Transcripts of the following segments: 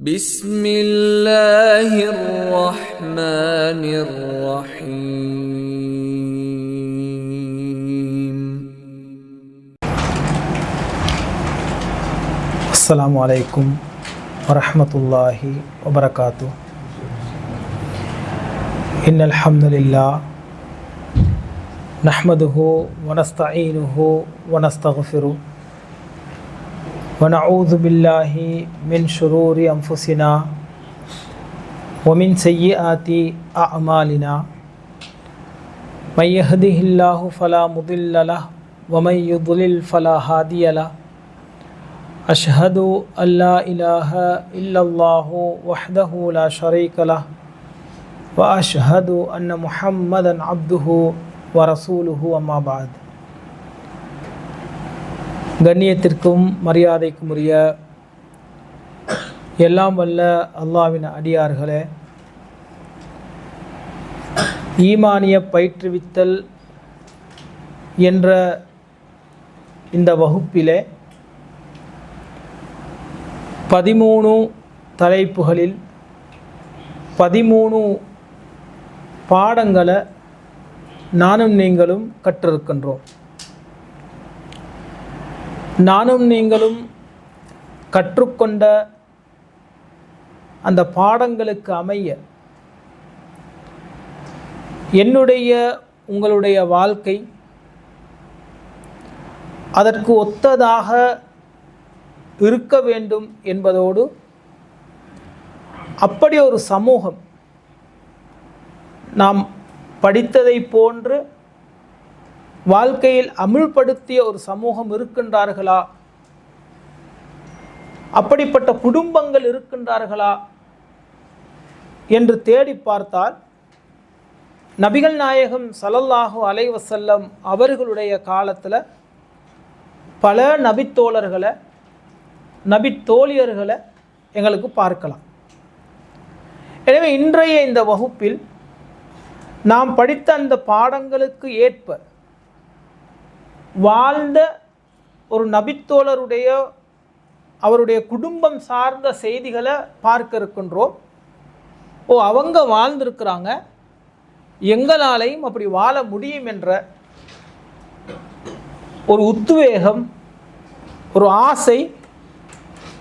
بسم الله الرحمن الرحيم. السلام عليكم ورحمة الله وبركاته. إن الحمد لله نحمده ونستعينه ونستغفره ونعوذ بالله من شرور أنفسنا ومن سيئات أعمالنا من يهده الله فلا مضل له ومن يضلل فلا هادي له أشهد أن لا إله إلا الله وحده لا شريك له وأشهد أن محمدا عبده ورسوله أما بعد. கண்ணியத்திற்கும் மரியாதைக்கும் உரிய எல்லாம் வல்ல அல்லாஹ்வின் அடியார்களே, ஈமானிய பயிற்றுவித்தல் என்ற இந்த வகுப்பிலே 13 தலைப்புகளில் 13 பாடங்களை நானும் நீங்களும் கற்றிருக்கின்றோம். நானும் நீங்களும் கற்றுக்கொண்ட அந்த பாடங்களுக்கு அமைய என்னுடைய உங்களுடைய வாழ்க்கை அதற்கு ஒத்ததாக இருக்க வேண்டும் என்பதோடு, அப்படி ஒரு சமூகம் நாம் படித்ததை போன்று வாழ்க்கையில் அமுல்படுத்திய ஒரு சமூகம் இருக்கின்றார்களா, அப்படிப்பட்ட குடும்பங்கள் இருக்கின்றார்களா என்று தேடி பார்த்தால் நபிகள் நாயகம் ஸல்லல்லாஹு அலைஹி வஸல்லம் அவர்களுடைய காலத்தில் பல நபித்தோழர்களை நபித்தோழியர்களை எங்களுக்கு பார்க்கலாம். எனவே இன்றைய இந்த வகுப்பில் நாம் படித்த அந்த பாடங்களுக்கு ஏற்ப வாழ்ந்த ஒரு நபித்தோழருடைய அவருடைய குடும்பம் சார்ந்த செய்திகளை பார்க்க இருக்கின்றோம். அவங்க வாழ்ந்திருக்கிறாங்க, எங்களாலையும் அப்படி வாழ முடியும் என்ற ஒரு உத்வேகம், ஒரு ஆசை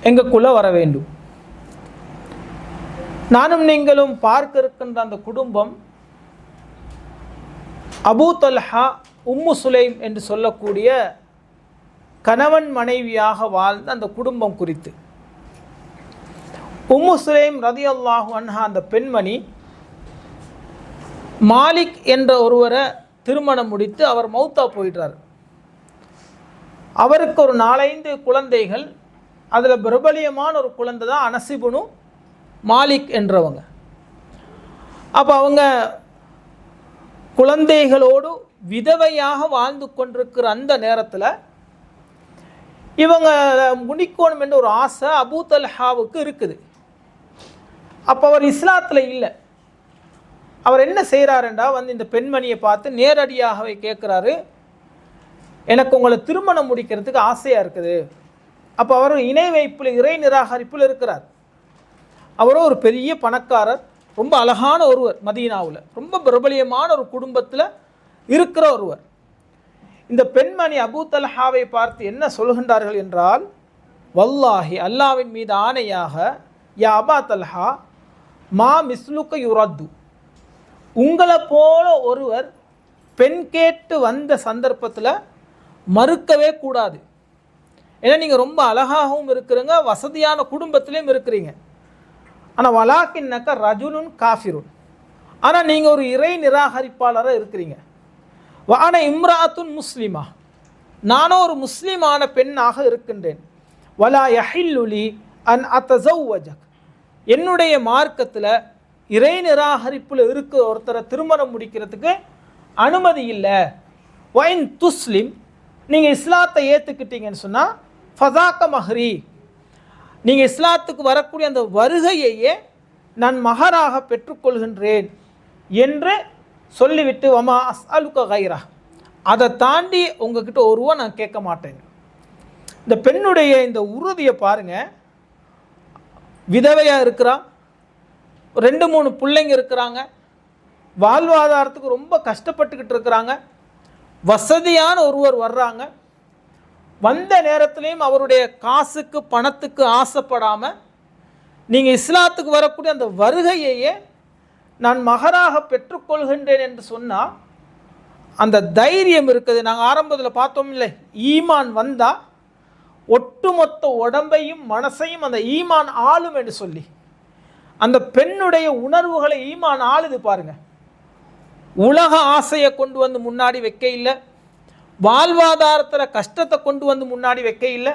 எங்களுக்குள்ள வர வேண்டும். நானும் நீங்களும் பார்க்க இருக்கின்ற அந்த குடும்பம் அபூ தல்ஹா உம்மு சுலைம் என்று சொல்லக்கூடிய கணவன் மனைவியாக வாழ்ந்த அந்த குடும்பம் குறித்து. உம்மு சுலைம் ரலியல்லாஹு அன்ஹா அந்த பெண்மணி மாலிக் என்ற ஒருவரை திருமணம் முடித்து அவர் மௌத்தா போயிட்டார். அவருக்கு ஒரு 4-5 குழந்தைகள், அதில் பிரபலியமான ஒரு குழந்தை தான் அனஸ் இப்னு மாலிக் என்றவங்க. அப்போ அவங்க குழந்தைகளோடு விதவையாக வாழ்ந்து கொண்டிருக்கிற அந்த நேரத்தில் இவங்க முடிக்கணும் என்ற ஒரு ஆசை அபூ தல்ஹாவுக்கு இருக்குது. அப்போ அவர் இஸ்லாத்தில் இல்லை. அவர் என்ன செய்கிறாருண்டா, இந்த பெண்மணியை பார்த்து நேரடியாகவே கேட்குறாரு, எனக்கு உங்களை திருமணம் முடிக்கிறதுக்கு ஆசையாக இருக்குது. அப்போ அவர் இணை வைப்பில் இறை நிராகரிப்பில் இருக்கிறார். அவரும் ஒரு பெரிய பணக்காரர், ரொம்ப அழகான ஒருவர், மதீனாவில் ரொம்ப பிரபலியமான ஒரு குடும்பத்தில் இருக்கிற ஒருவர். இந்த பெண்மணி அபூ தல்ஹாவை பார்த்து என்ன சொல்கின்றார்கள் என்றால், வல்லாஹி அல்லாவின் மீது ஆணையாக, யா அபா தல்ஹா மா மிஸ்லுக்க யுரத்து, உங்களை போல ஒருவர் பெண் கேட்டு வந்த சந்தர்ப்பத்தில் மறுக்கவே கூடாது. ஏன்னா நீங்கள் ரொம்ப அழகாகவும் இருக்கிறீங்க, வசதியான குடும்பத்திலையும் இருக்கிறீங்க. ஆனால் வலாக்கின்னக்க ரஜுலுன் காஃபிருன், ஆனால் நீங்கள் ஒரு இறை நிராகரிப்பாளராக இருக்கிறீங்க. வான இம்ராத்துன் முஸ்லிமா, நானும் ஒரு முஸ்லிமான பெண்ணாக இருக்கின்றேன். வலா யஹில்லுலி அன் அத்தஸவ்வஜக், என்னுடைய மார்க்கத்தில் இறை நிராகரிப்பில் இருக்கிற ஒருத்தரை திருமணம் முடிக்கிறதுக்கு அனுமதி இல்லை. வைன் துஸ்லிம், நீங்கள் இஸ்லாத்தை ஏற்றுக்கிட்டீங்கன்னு சொன்னால் ஃபஸாக்க மஹ்ரி, நீங்கள் இஸ்லாத்துக்கு வரக்கூடிய அந்த வருகையையே நான் மகராக பெற்றுக்கொள்கின்றேன் என்று சொல்லிவிட்டு, வமா அஸ்அலுக கைரா, அதை தாண்டி உங்ககிட்ட ஒரு ரூபா நான் கேட்க மாட்டேன். இந்த பெண்ணுடைய இந்த உறுதியை பாருங்கள். விதவையாக இருக்கிறா, 2-3 பிள்ளைங்க இருக்கிறாங்க, வாழ்வாதாரத்துக்கு ரொம்ப கஷ்டப்பட்டுக்கிட்டு இருக்கிறாங்க. வசதியான ஒருவர் வர்றாங்க. வந்த நேரத்திலையும் அவருடைய காசுக்கு பணத்துக்கு ஆசைப்படாமல் நீங்கள் இஸ்லாத்துக்கு வரக்கூடிய அந்த வருகையையே நான் மகராக பெற்றுக்கொள்கின்றேன் என்று சொன்னால் அந்த தைரியம் இருக்குது. நாங்கள் ஆரம்பத்தில் பார்த்தோம் இல்லை, ஈமான் வந்தால் ஒட்டுமொத்த உடம்பையும் மனசையும் அந்த ஈமான் ஆளும் என்று சொல்லி அந்த பெண்ணுடைய உணர்வுகளை ஈமான் ஆளுது பாருங்க. உலக ஆசையை கொண்டு வந்து முன்னாடி வைக்க இல்லை, வாழ்வாதாரத்தில் கஷ்டத்தை கொண்டு வந்து முன்னாடி வைக்க இல்லை,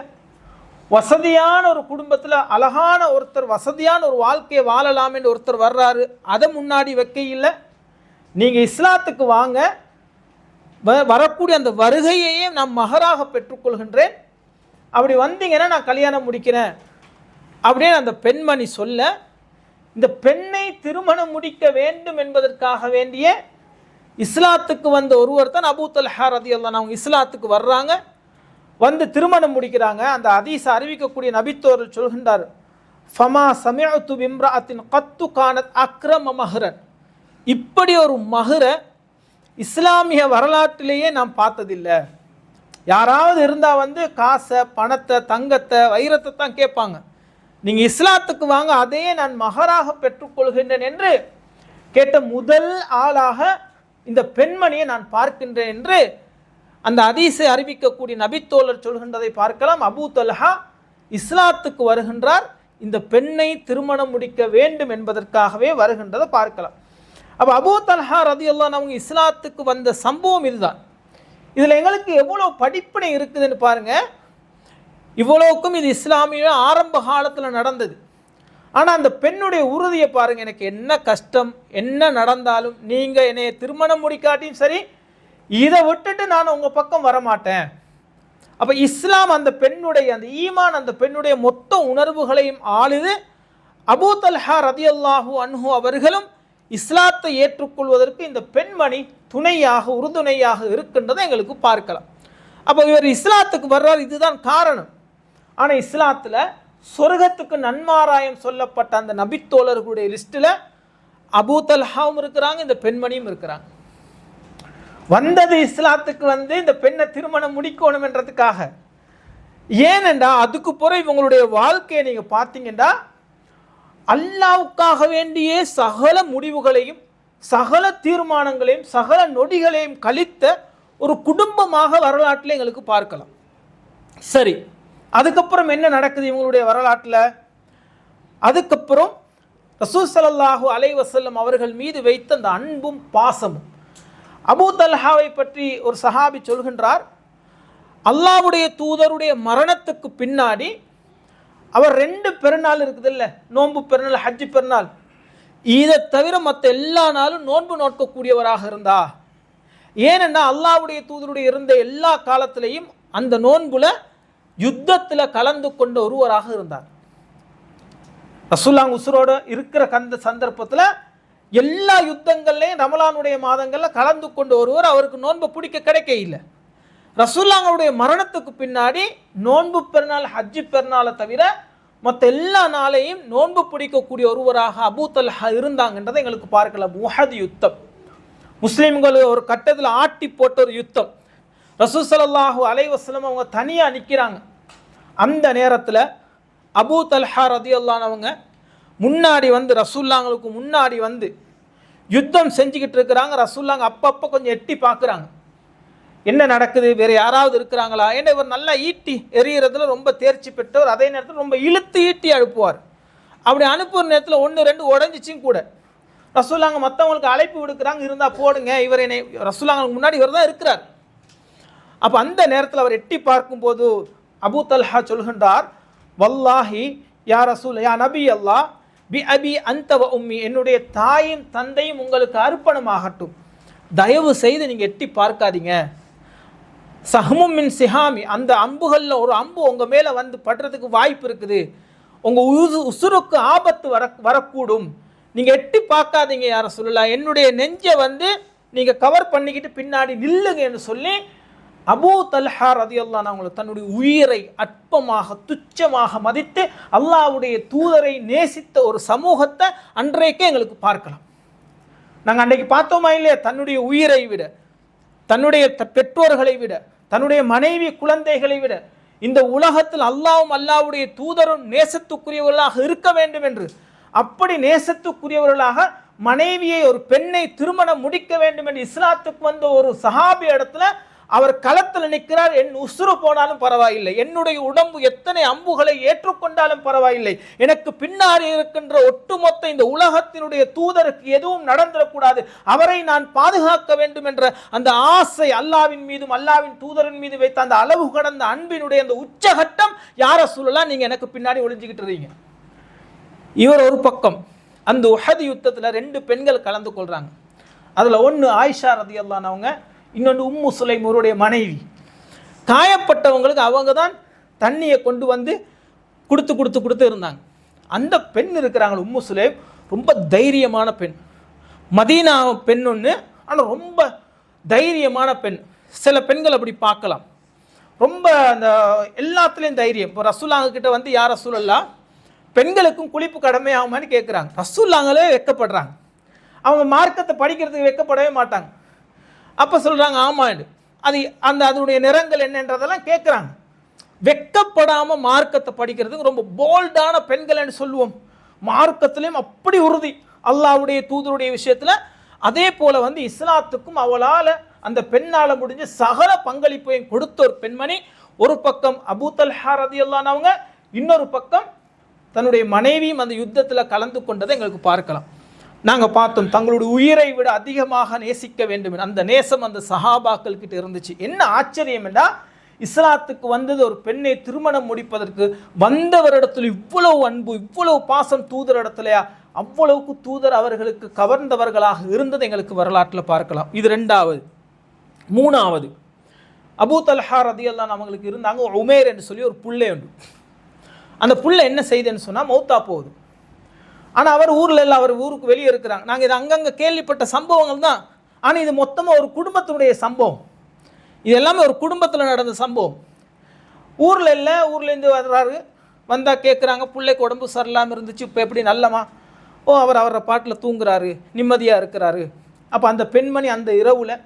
வசதியான ஒரு குடும்பத்தில் அழகான ஒருத்தர் வசதியான ஒரு வாழ்க்கையை வாழலாம் என்று ஒருத்தர் வர்றாரு, அதை முன்னாடி வைக்க இல்லை. நீங்கள் இஸ்லாத்துக்கு வாங்க, வரக்கூடிய அந்த வருகையையே நான் மகராக பெற்றுக்கொள்கின்றேன், அப்படி வந்தீங்கன்னா நான் கல்யாணம் முடிக்கிறேன் அப்படின்னு அந்த பெண்மணி சொல்ல, இந்த பெண்ணை திருமணம் முடிக்க வேண்டும் என்பதற்காக வேண்டிய இஸ்லாத்துக்கு வந்த ஒருவர் தான் அபூ தல்ஹா ரலியல்லாஹு அன்ஹு. அவங்க இஸ்லாத்துக்கு வர்றாங்க, வந்து திருமணம் முடிக்கிறாங்க. அந்த ஹதீஸை அறிவிக்கக்கூடிய நபித்தோர்கள் சொல்கின்றார், ஃபமா சமிஅத்து பிம்ரஅத்தின் கத்து கானத் அக்ரம மஹ்ரன், இப்படி ஒரு மஹ்ர இஸ்லாமிய வரலாற்றிலேயே நாம் பார்த்ததில்லை. யாராவது இருந்தால் வந்து காசை பணத்தை தங்கத்தை வைரத்தை தான் கேட்பாங்க, நீங்கள் இஸ்லாத்துக்கு வாங்க அதையே நான் மகராக பெற்றுக்கொள்கின்றேன் என்று கேட்ட முதல் ஆளாக இந்த பெண்மணியை நான் பார்க்கின்றேன் என்று அந்த ஹதீஸை அறிவிக்கக்கூடிய நபித்தோழர் சொல்கின்றதை பார்க்கலாம். அபூ தல்ஹா இஸ்லாத்துக்கு வருகின்றார், இந்த பெண்ணை திருமணம் முடிக்க வேண்டும் என்பதற்காகவே வருகின்றதை பார்க்கலாம். அப்போ அபூ தல்ஹா ரலியல்லாஹு அன்ஹு அவங்க இஸ்லாத்துக்கு வந்த சம்பவம் இதுதான். இதில் எங்களுக்கு எவ்வளோ படிப்பினை இருக்குதுன்னு பாருங்கள். இவ்வளோக்கும் இது இஸ்லாமிய ஆரம்ப காலத்தில் நடந்தது. ஆனால் அந்த பெண்ணுடைய உறுதியை பாருங்கள், எனக்கு என்ன கஷ்டம் என்ன நடந்தாலும் நீங்கள் என்னை திருமணம் முடிக்காட்டியும் சரி, இதை விட்டுட்டு நான் உங்கள் பக்கம் வரமாட்டேன். அப்போ இஸ்லாம் அந்த பெண்ணுடைய அந்த ஈமான் அந்த பெண்ணுடைய மொத்த உணர்வுகளையும் ஆளுது. அபூ தல்ஹா ரலியல்லாஹு அன்ஹு அவர்களும் இஸ்லாத்தை ஏற்றுக்கொள்வதற்கு இந்த பெண்மணி துணையாக உறுதுணையாக இருக்கின்றதை எங்களுக்கு பார்க்கலாம். அப்போ இவர் இஸ்லாத்துக்கு வர்றார், இதுதான் காரணம். ஆனால் இஸ்லாத்தில் சொர்க்கத்துக்கு நன்மாராயம் சொல்லப்பட்ட அந்த நபித்தோழர்களுடைய லிஸ்ட்டில் அபூ தல்ஹாவும் இருக்கிறாங்க, இந்த பெண்மணியும் இருக்கிறாங்க. வந்தது இஸ்லாத்துக்கு வந்து இந்த பெண்ணை திருமணம் முடிக்கணும் என்றதுக்காக. ஏனென்றா அதுக்கு பிறகு இவங்களுடைய வாழ்க்கையை நீங்கள் பார்த்தீங்கன்னா அல்லாஹ்வுக்காக வேண்டிய சகல முடிவுகளையும் சகல தீர்மானங்களையும் சகல நொடிகளையும் கழித்த ஒரு குடும்பமாக வரலாற்றில் எங்களுக்கு பார்க்கலாம். சரி, அதுக்கப்புறம் என்ன நடக்குது இவங்களுடைய வரலாற்றில்? அதுக்கப்புறம் ரசூல் ஸல்லல்லாஹு அலைஹி வஸல்லம் அவர்கள் மீது வைத்த அந்த அன்பும் பாசமும். அபூ தல்ஹாவை பற்றி ஒரு சஹாபி சொல்கின்றார், அல்லாஹ்வுடைய தூதருடைய மரணத்துக்கு பின்னாடி அவர் 2 பெருநாள் இருக்குது இல்லை, நோன்பு பெருநாள் ஹஜ்ஜு பெருநாள், இதை தவிர மற்ற எல்லா நாளும் நோன்பு நோக்கக்கூடியவராக இருந்தா. ஏனென்னா அல்லாஹ்வுடைய தூதருடைய இருந்த எல்லா காலத்திலையும் அந்த நோன்புல யுத்தத்தில் கலந்து கொண்ட ஒருவராக இருந்தார். ரசூலுல்லாஹ் உசுரோடு இருக்கிற சந்தர்ப்பத்தில் எல்லா யுத்தங்கள்லையும் ரமலானுடைய மாதங்களில் கலந்து கொண்ட ஒருவர், அவருக்கு நோன்பு பிடிக்க கிடைக்க இல்லை. ரசூலுல்லாஹ்வுடைய மரணத்துக்கு பின்னாடி நோன்பு பெருநாள் ஹஜ்ஜு பெருநாளை தவிர மற்ற எல்லா நாளையும் நோன்பு பிடிக்கக்கூடிய ஒருவராக அபூ தல்ஹா இருந்தாங்கன்றதை எங்களுக்கு பார்க்கலாம். உஹத் யுத்தம் முஸ்லீம்கள் ஒரு கட்டத்தில் ஆட்டி போட்ட ஒரு யுத்தம். ரசூல் ஸல்லல்லாஹு அலைஹி வஸல்லம் அவங்க தனியாக நிற்கிறாங்க. அந்த நேரத்தில் அபூ தல்ஹா ரலியல்லாஹு அன்ஹு அவங்க முன்னாடி வந்து ரசூலுல்லாஹ்வுக்கு முன்னாடி வந்து யுத்தம் செஞ்சுக்கிட்டு இருக்கிறாங்க. ரசூலுல்லாஹ் அப்பப்போ கொஞ்சம் எட்டி பார்க்குறாங்க, என்ன நடக்குது, வேறு யாராவது இருக்கிறாங்களா. ஏன்னா இவர் நல்லா ஈட்டி எறிகிறதுல ரொம்ப தேர்ச்சி பெற்றவர், அதே நேரத்தில் ரொம்ப இழுத்து ஈட்டி அனுப்புவார். அப்படி அனுப்புகிற நேரத்தில் 1-2 உடஞ்சிச்சும் கூட. ரசூலுல்லாஹ் மற்றவங்களுக்கு அழைப்பு விடுக்கிறாங்க, இருந்தால் போடுங்க, இவர் என்னை ரசூலுல்லாஹ்வுக்கு முன்னாடி இவர் தான் இருக்கிறார். அப்போ அந்த நேரத்தில் அவர் எட்டி பார்க்கும்போது அபூ தல்ஹா சொல்கின்றார், வல்லாஹி யா ரசூல் யா நபி அல்லாஹ் பி அபி அன்த வ உம்மி, என்னுடைய தாயும் தந்தையும் உங்களுக்கு அர்ப்பணமாகட்டும், தயவு செய்து நீங்கள் எட்டி பார்க்காதீங்க. சஹமும் மின் சிஹாமி, அந்த அம்புகளில் ஒரு அம்பு உங்கள் மேலே வந்து படுறதுக்கு வாய்ப்பு இருக்குது, உங்கள் உசுருக்கு ஆபத்து வரக்கூடும், நீங்கள் எட்டி பார்க்காதீங்க யார சொல்லலாம், என்னுடைய நெஞ்சை வந்து நீங்கள் கவர் பண்ணிக்கிட்டு பின்னாடி நில்லுங்க என்று சொல்லி அபூ தல்ஹா ரலியல்லாஹு அன்ஹு அவர்கள் தன்னுடைய உயிரை அற்பமாக துச்சமாக மதித்து அல்லாஹ்வுடைய தூதரை நேசித்த ஒரு சமூகத்தை அன்றைக்கே எங்களுக்கு பார்க்கலாம். நாங்கள் அன்றைக்கு பார்த்தோமா இல்லையா? தன்னுடைய உயிரை விட, தன்னுடைய பெற்றோர்களை விட, தன்னுடைய மனைவி குழந்தைகளை விட இந்த உலகத்தில் அல்லாஹ்வும் அல்லாஹ்வுடைய தூதரும் நேசத்துக்குரியவர்களாக இருக்க வேண்டும் என்று, அப்படி நேசத்துக்குரியவர்களாக மனைவியை, ஒரு பெண்ணை திருமணம் முடிக்க வேண்டும் என்று இஸ்லாத்துக்கு வந்த ஒரு சஹாபி இடத்துல அவர் களத்தில் நிற்கிறார். என் உசுறு போனாலும் பரவாயில்லை, என்னுடைய உடம்பு எத்தனை அம்புகளை ஏற்றுக்கொண்டாலும் பரவாயில்லை, எனக்கு பின்னாடி இருக்கின்ற ஒட்டுமொத்த இந்த உலகத்தினுடைய தூதருக்கு எதுவும் நடந்துடக்கூடாது, அவரை நான் பாதுகாக்க வேண்டும் என்ற அந்த ஆசை அல்லாவின் மீதும் அல்லாவின் தூதரின் மீது வைத்த அந்த அளவு கடந்த அன்பினுடைய அந்த உச்சகட்டம். யார சொல்லலாம், நீங்க எனக்கு பின்னாடி ஒளிஞ்சுக்கிட்டு இருக்கீங்க. இவர் ஒரு பக்கம். அந்த உஹது யுத்தத்தில் 2 பெண்கள் கலந்து கொள்றாங்க. அதுல ஒன்று ஆயிஷா ரலியல்லாஹு அன்ஹா, இன்னொன்று உம்மு சுலைம் அவருடைய மனைவி. காயப்பட்டவங்களுக்கு அவங்க தான் தண்ணியை கொண்டு வந்து கொடுத்து இருந்தாங்க. அந்த பெண் இருக்கிறாங்க உம்மு சுலைம், ரொம்ப தைரியமான பெண், மதீனா பெண் ஒன்று, ஆனால் ரொம்ப தைரியமான பெண். சில பெண்கள் அப்படி பார்க்கலாம், ரொம்ப அந்த எல்லாத்துலேயும் தைரியம். இப்போ ரசூலுல்லாஹ் கிட்ட வந்து யார் ரசூலுல்லாஹ், பெண்களுக்கும் குளிப்பு கடமையாகுமான்னு கேட்குறாங்க. ரசூலுல்லாஹ்களே வெட்கப்படுறாங்க, அவங்க மார்க்கத்தை படிக்கிறதுக்கு வெட்கப்படவே மாட்டாங்க. அப்போ சொல்கிறாங்க ஆமாண்டு. அது அதனுடைய நிறங்கள் என்னன்றதெல்லாம் கேட்குறாங்க. வெட்கப்படாமல் மார்க்கத்தை படிக்கிறதுக்கு ரொம்ப போல்டான பெண்கள்னு சொல்லுவோம். மார்க்கத்திலையும் அப்படி உறுதி, அல்லாஹ்வுடைய தூதருடைய விஷயத்தில். அதே போல் வந்து இஸ்லாத்துக்கும் அவளால், அந்த பெண்ணால் முடிஞ்ச சகல பங்களிப்பையும் கொடுத்த ஒரு பெண்மணி. ஒரு பக்கம் அபூ தல்ஹா ரலியல்லாஹு அன்ஹு அவங்க, இன்னொரு பக்கம் தன்னுடைய மனைவியும் அந்த யுத்தத்தில் கலந்து கொண்டதை எங்களுக்கு பார்க்கலாம். நாங்கள் பார்த்தோம், தங்களுடைய உயிரை விட அதிகமாக நேசிக்க வேண்டும் அந்த நேசம் அந்த சஹாபாக்கள் கிட்ட இருந்துச்சு. என்ன ஆச்சரியம் என்றா, இஸ்லாத்துக்கு வந்தது ஒரு பெண்ணை திருமணம் முடிப்பதற்கு வந்தவரிடத்தில் இவ்வளவு அன்பு, இவ்வளவு பாசம் தூதர் இடத்துலையா, அவ்வளவுக்கு தூதர் அவர்களுக்கு கவர்ந்தவர்களாக இருந்தது எங்களுக்கு வரலாற்றில் பார்க்கலாம். இது 2வது. 3வது, அபூ தல்ஹா ரலியல்லாஹு அன்ஹு அவங்களுக்கு இருந்தாங்க உமேர் என்று சொல்லி ஒரு புள்ளை உண்டு. அந்த புள்ளை என்ன செய்துன்னு சொன்னால் மௌத்தா போகுது. ஆனால் அவர் ஊரில் இல்லை, அவர் ஊருக்கு வெளியே இருக்கிறாங்க. நாங்கள் இது அங்கங்கே கேள்விப்பட்ட சம்பவங்கள் தான். ஆனால் இது மொத்தமாக ஒரு குடும்பத்தினுடைய சம்பவம். இது எல்லாமே ஒரு குடும்பத்தில் நடந்த சம்பவம். ஊரில் இல்லை, ஊர்லேருந்து வர்றாரு, வந்தால் கேட்குறாங்க, பிள்ளைக்கு உடம்பு சரியில்லாமல் இருந்துச்சு, இப்போ எப்படி நல்லமா? ஓ, அவர் அவரை பாட்டில் தூங்குறாரு, நிம்மதியாக இருக்கிறாரு. அப்போ அந்த பெண்மணி அந்த இரவில்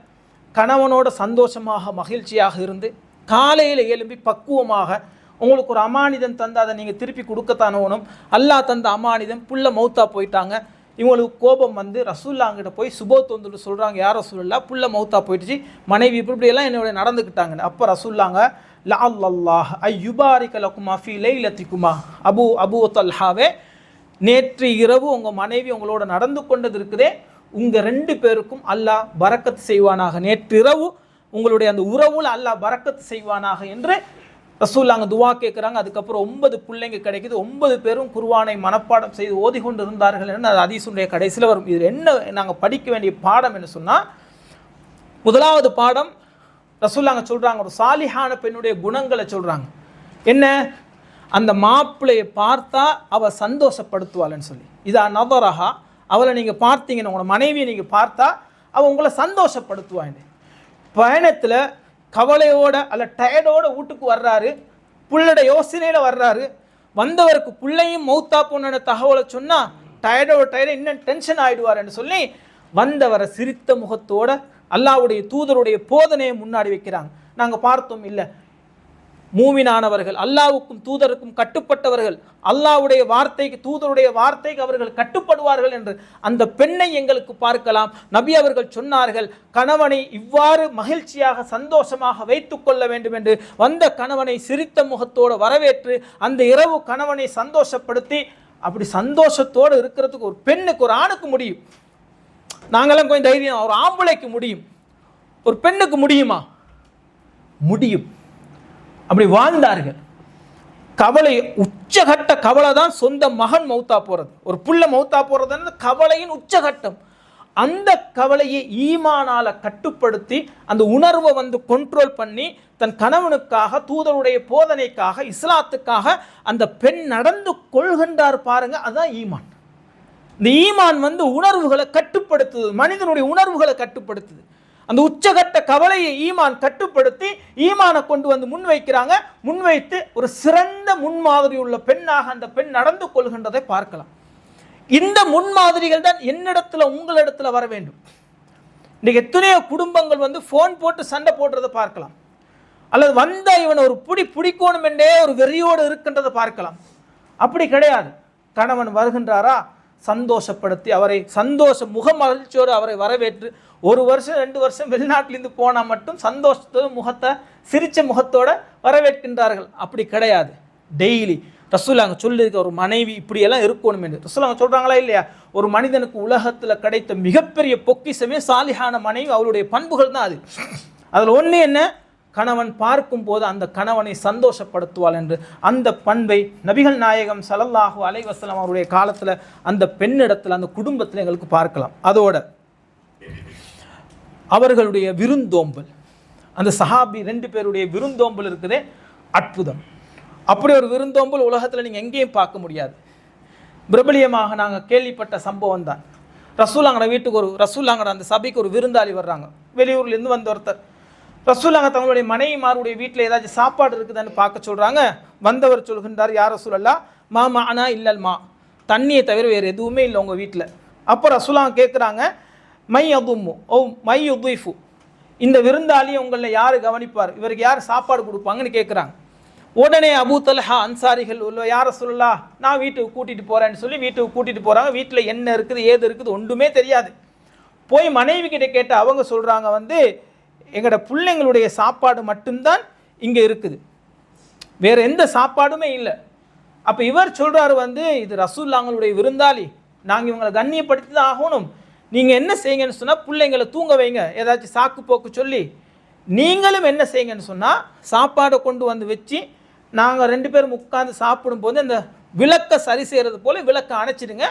கணவனோட சந்தோஷமாக மகிழ்ச்சியாக இருந்து காலையில் எழும்பி பக்குவமாக, உங்களுக்கு ஒரு அமானிதம் தந்து அதை நீங்கள் திருப்பி கொடுக்கத்தானவனும், அல்லாஹ் தந்த அமானிதம், புள்ள மௌத்தா போயிட்டாங்க. இவங்களுக்கு கோபம் வந்து ரசூலுல்லாஹ்கிட்ட போய் சுபோத் வந்துட்டு சொல்கிறாங்க, யார் ரசூலுல்லாஹ், புள்ள மௌத்தா போயிடுச்சு, மனைவி இப்படியெல்லாம் என்னோட நடந்துக்கிட்டாங்க. அப்போ ரசூலுல்லாஹ் லஅல்லாஹ் ஐயுபாரிக லகுமா ஃபீ லைலத்திகுமா, அபூ தல்ஹாவே, நேற்று இரவு உங்கள் மனைவி உங்களோட நடந்து கொண்டது இருக்குதே, உங்கள் 2 பேருக்கும் அல்லாஹ் பரக்கத்து செய்வானாக, நேற்று இரவு உங்களுடைய அந்த உறவுல அல்லாஹ் பரக்கத்து செய்வானாக என்று ரசூலுல்லாஹ் துவா கேட்குறாங்க. அதுக்கப்புறம் 9 பிள்ளைங்க கிடைக்குது. 9 பேரும் குர்ஆனை மனப்பாடம் செய்து ஓதி கொண்டு இருந்தார்கள் என்று அது ஹதீஸுடைய கடைசியில் வரும். இதில் என்ன நாங்கள் படிக்க வேண்டிய பாடம் என்ன சொன்னால், முதலாவது பாடம் ரசூலுல்லாஹ் சொல்கிறாங்க, ஒரு சாலிஹான பெண்ணுடைய குணங்களை சொல்கிறாங்க. என்ன? அந்த மாப்பிள்ளையை பார்த்தா அவள் சந்தோஷப்படுத்துவாள்னு சொல்லி. இதா நதரஹா, அவளை நீங்கள் பார்த்தீங்கன்னு, உங்களோட மனைவியை நீங்கள் பார்த்தா அவள் உங்களை சந்தோஷப்படுத்துவாங்க. பயணத்தில் கவலையோட அல்ல டயர்டோட வீட்டுக்கு வர்றாரு, புள்ளோட யோசனையில் வர்றாரு, வந்தவருக்கு பிள்ளையும் மௌத்தா போன தகவலை சொன்னால் டயர்டோட இன்னும் டென்ஷன் ஆகிடுவார்னு சொல்லி வந்தவரை சிரித்த முகத்தோட அல்லாஹ்வுடைய தூதருடைய போதனையை முன்னாடி வைக்கிறாங்க. நாங்கள் பார்த்தோம் இல்லை, மூமினானவர்கள், அல்லாஹ்வுக்கும் தூதருக்கும் கட்டுப்பட்டவர்கள், அல்லாஹ்வுடைய வார்த்தைக்கு தூதருடைய வார்த்தைக்கு அவர்கள் கட்டுப்படுவார்கள் என்று அந்த பெண்ணை எங்களுக்கு பார்க்கலாம். நபி அவர்கள் சொன்னார்கள், கணவனை இவ்வாறு மகிழ்ச்சியாக சந்தோஷமாக வைத்துக் கொள்ள வேண்டும் என்று. வந்த கணவனை சிரித்த முகத்தோடு வரவேற்று அந்த இரவு கணவனை சந்தோஷப்படுத்தி, அப்படி சந்தோஷத்தோடு இருக்கிறதுக்கு ஒரு பெண்ணுக்கு, ஒரு ஆணுக்கு முடியும். நாங்களாம் கொஞ்சம் தைரியம், ஒரு ஆம்பளைக்கு முடியும், ஒரு பெண்ணுக்கு முடியுமா? முடியும். அப்படி வாழ்ந்தார்கள். கவலை, உச்சகட்ட கவலை தான் சொந்த மகன் மௌத்தா போகிறது, ஒரு புள்ள மௌத்தா போகிறது கவலையின் உச்சகட்டம். அந்த கவலையை ஈமானால கட்டுப்படுத்தி அந்த உணர்வை வந்து கண்ட்ரோல் பண்ணி தன் கணவனுக்காக, தூதருடைய போதனைக்காக, இஸ்லாத்துக்காக அந்த பெண் நடந்து கொள்கின்றார் பாருங்க. அதுதான் ஈமான். இந்த ஈமான் வந்து உணர்வுகளை கட்டுப்படுத்துது, மனிதனுடைய உணர்வுகளை கட்டுப்படுத்துது. அந்த உச்சகட்ட கவலையை ஈமான் கட்டுப்படுத்தி ஈமானை கொண்டு வந்து முன்வைக்கிறாங்க. முன்வைத்து ஒரு சிறந்த முன்மாதிரி உள்ள பெண்ணாக அந்த பெண் நடந்து கொள்கின்றதை பார்க்கலாம். இந்த முன்மாதிரிகள் தான் என்னிடத்துல உங்களிடத்துல வர வேண்டும். இன்னைக்கு எத்தனையோ குடும்பங்கள் வந்து ஃபோன் போட்டு சண்டை போடுறதை பார்க்கலாம், அல்லது வந்த இவனை ஒரு பிடிக்கணும் என்றே ஒரு வெறியோடு இருக்கின்றதை பார்க்கலாம். அப்படி கிடையாது. கணவன் வருகின்றாரா, சந்தோஷப்படுத்தி அவரை சந்தோஷ முகமகிழ்ச்சியோடு அவரை வரவேற்று, 1 வருஷம் 2 வருஷம் வெளிநாட்டிலிருந்து போனால் மட்டும் சந்தோஷத்தோடு முகத்தை சிரிச்ச முகத்தோட வரவேற்கின்றார்கள். அப்படி கிடையாது. டெய்லி ரசூலுல்லாஹ் சொல்லியிருக்க ஒரு மனைவி இப்படியெல்லாம் இருக்கணும் என்று ரசூலுல்லாஹ் சொல்றாங்களா இல்லையா? ஒரு மனிதனுக்கு உலகத்தில் கிடைத்த மிகப்பெரிய பொக்கிஷமே சாலிஹான மனைவி, அவருடைய பண்புகள் தான் அது. அதில் ஒன்று என்ன, கணவன் பார்க்கும் போது அந்த கணவனை சந்தோஷப்படுத்துவாள் என்று அந்த பண்பை நபிகள் நாயகம் ஸல்லல்லாஹு அலைஹி வஸல்லம் அவருடைய காலத்தில் அந்த பெண்ணிடத்தில் அந்த குடும்பத்தில் எங்களுக்கு பார்க்கலாம். அதோட அவர்களுடைய விருந்தோம்பல், அந்த சஹாபி 2 பேருடைய விருந்தோம்பல் இருக்குதே அற்புதம். அப்படி ஒரு விருந்தோம்பல் உலகத்தில் நீங்கள் எங்கேயும் பார்க்க முடியாது. பிரபலியமாக நாங்கள் கேள்விப்பட்ட சம்பவம் தான். ரசூலுல்லாஹ் வீட்டுக்கு ரசூலுல்லாஹ் அந்த சபைக்கு ஒரு விருந்தாளி வர்றாங்க. வெளியூர்லேருந்து வந்த ஒருத்தர் ரசூலுல்லாஹ் தங்களுடைய மனைவிமாருடைய வீட்டில் ஏதாச்சும் சாப்பாடு இருக்குதான்னு பார்க்க சொல்கிறாங்க. வந்தவர் சொல்கின்றார், யார் ரசூலல்லாஹ், மா மானா இல்லல் மா, தண்ணியை தவிர வேறு எதுவுமே இல்லை உங்கள் வீட்டில். அப்போ ரசூலுல்லாஹ் கேட்குறாங்க, மை அதும்மு ஓ மை உதைஃபு, இந்த விருந்தாளியை உங்களில் யார் கவனிப்பார், இவருக்கு யார் சாப்பாடு கொடுப்பாங்கன்னு கேட்குறாங்க. உடனே அபூ தல்ஹா அன்சாரிகள் உள்ள, யார் ரசூலுல்லாஹ், நான் வீட்டுக்கு கூட்டிகிட்டு போகிறேன்னு சொல்லி வீட்டுக்கு கூட்டிகிட்டு போகிறாங்க. வீட்டில் என்ன இருக்குது ஏது இருக்குது ஒன்றுமே தெரியாது. போய் மனைவி கிட்ட கேட்ட அவங்க சொல்கிறாங்க வந்து, எங்களோட பிள்ளைங்களுடைய சாப்பாடு மட்டும்தான் இங்கே இருக்குது, வேறு எந்த சாப்பாடுமே இல்லை. அப்போ இவர் சொல்கிறாரு வந்து, இது ரசூலுல்லாஹ்வுடைய விருந்தாளி, நாங்கள் இவங்களை கண்ணியப்படுத்தி தான் ஆகணும். நீங்கள் என்ன செய்யுங்கன்னு சொன்னால் பிள்ளைங்களை தூங்க வைங்க, ஏதாச்சும் சாக்கு போக்கு சொல்லி. நீங்களும் என்ன செய்யுங்கன்னு சொன்னால் சாப்பாடை கொண்டு வந்து வச்சு நாங்கள் 2 பேரும் உட்காந்து சாப்பிடும்போது அந்த விளக்கை சரி செய்கிறது போல் விளக்கை அணைச்சிடுங்க,